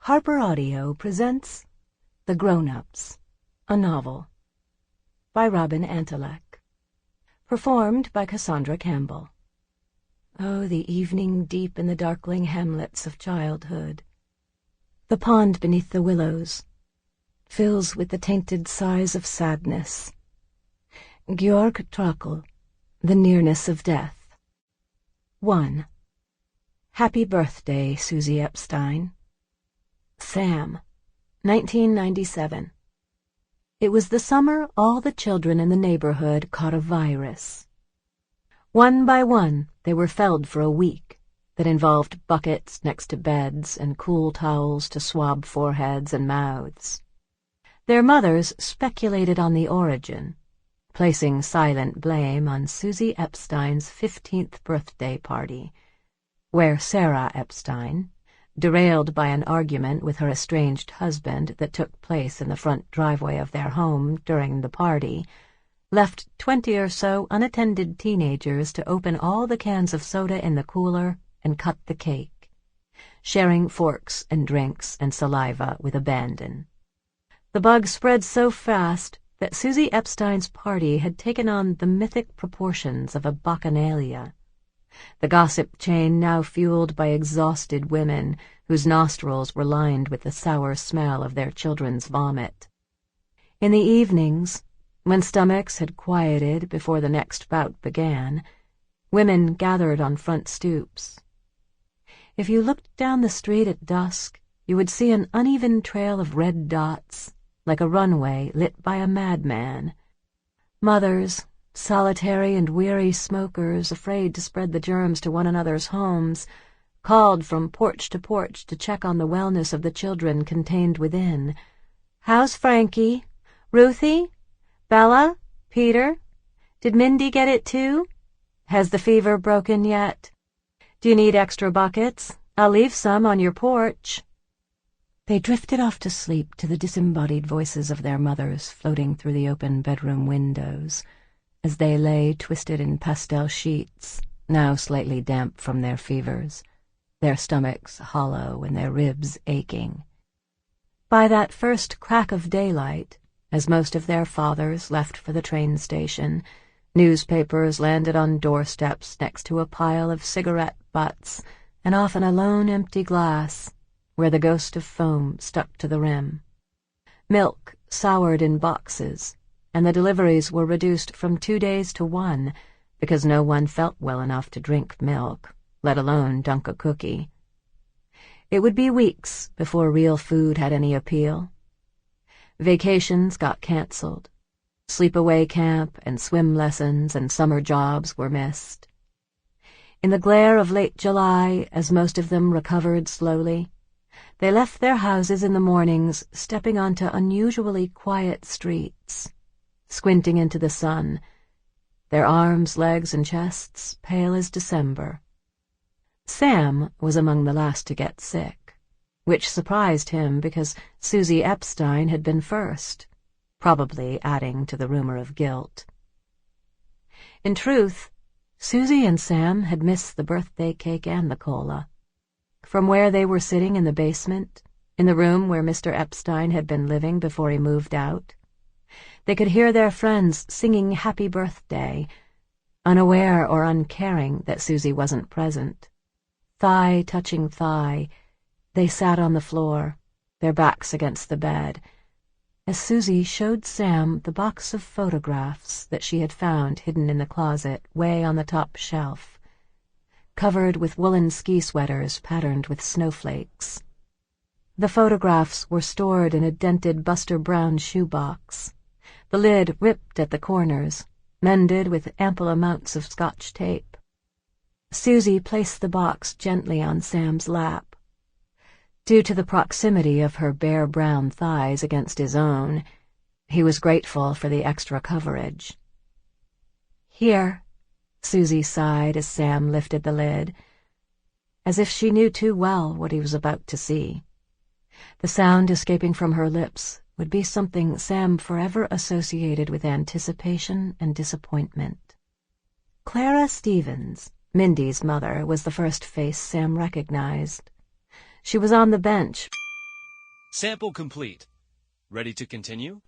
Harper Audio presents The Grown-Ups, a novel, by Robin Antalek, performed by Cassandra Campbell. Oh, the evening deep in the darkling hamlets of childhood. The pond beneath the willows fills with the tainted sighs of sadness. Georg Trakl, the nearness of death. 1. Happy birthday, Suzie Epstein. Sam, 1997. It was the summer all the children in the neighborhood caught a virus. One by one, they were felled for a week that involved buckets next to beds and cool towels to swab foreheads and mouths. Their mothers speculated on the origin, placing silent blame on Suzie Epstein's 15th birthday party, where Sarah Epstein, derailed by an argument with her estranged husband that took place in the front driveway of their home during the party, left 20 or so unattended teenagers to open all the cans of soda in the cooler and cut the cake, sharing forks and drinks and saliva with abandon. The bug spread so fast that Suzie Epstein's party had taken on the mythic proportions of a bacchanalia, the gossip chain now fueled by exhausted women whose nostrils were lined with the sour smell of their children's vomit. In the evenings, when stomachs had quieted before the next bout began, women gathered on front stoops. If you looked down the street at dusk, you would see an uneven trail of red dots, like a runway lit by a madman. Mothers, solitary and weary smokers, afraid to spread the germs to one another's homes, called from porch to check on the wellness of the children contained within. "How's Frankie? Ruthie? Bella? Peter? Did Mindy get it too? Has the fever broken yet? Do you need extra buckets? I'll leave some on your porch." They drifted off to sleep to the disembodied voices of their mothers floating through the open bedroom windows, as they lay twisted in pastel sheets, now slightly damp from their fevers, their stomachs hollow and their ribs aching. By that first crack of daylight, as most of their fathers left for the train station, newspapers landed on doorsteps next to a pile of cigarette butts and often a lone empty glass, where the ghost of foam stuck to the rim. Milk soured in boxes, and the deliveries were reduced from 2 days to 1 because no one felt well enough to drink milk, let alone dunk a cookie. It would be weeks before real food had any appeal. Vacations got canceled. Sleepaway camp and swim lessons and summer jobs were missed. In the glare of late July, as most of them recovered slowly, they left their houses in the mornings, stepping onto unusually quiet streets, squinting into the sun, their arms, legs, and chests pale as December. Sam was among the last to get sick, which surprised him because Suzie Epstein had been first, probably adding to the rumor of guilt. In truth, Suzie and Sam had missed the birthday cake and the cola. From where they were sitting in the basement, in the room where Mr. Epstein had been living before he moved out, they could hear their friends singing happy birthday, unaware or uncaring that Suzie wasn't present. Thigh touching thigh, they sat on the floor, their backs against the bed, as Suzie showed Sam the box of photographs that she had found hidden in the closet way on the top shelf, covered with woolen ski sweaters patterned with snowflakes. The photographs were stored in a dented Buster Brown shoebox, the lid ripped at the corners, mended with ample amounts of Scotch tape. Suzie placed the box gently on Sam's lap. Due to the proximity of her bare brown thighs against his own, he was grateful for the extra coverage. "Here," Suzie sighed as Sam lifted the lid, as if she knew too well what he was about to see. The sound escaping from her lips would be something Sam forever associated with anticipation and disappointment. Clara Stevens, Mindy's mother, was the first face Sam recognized. She was on the bench, Sample complete. Ready to continue?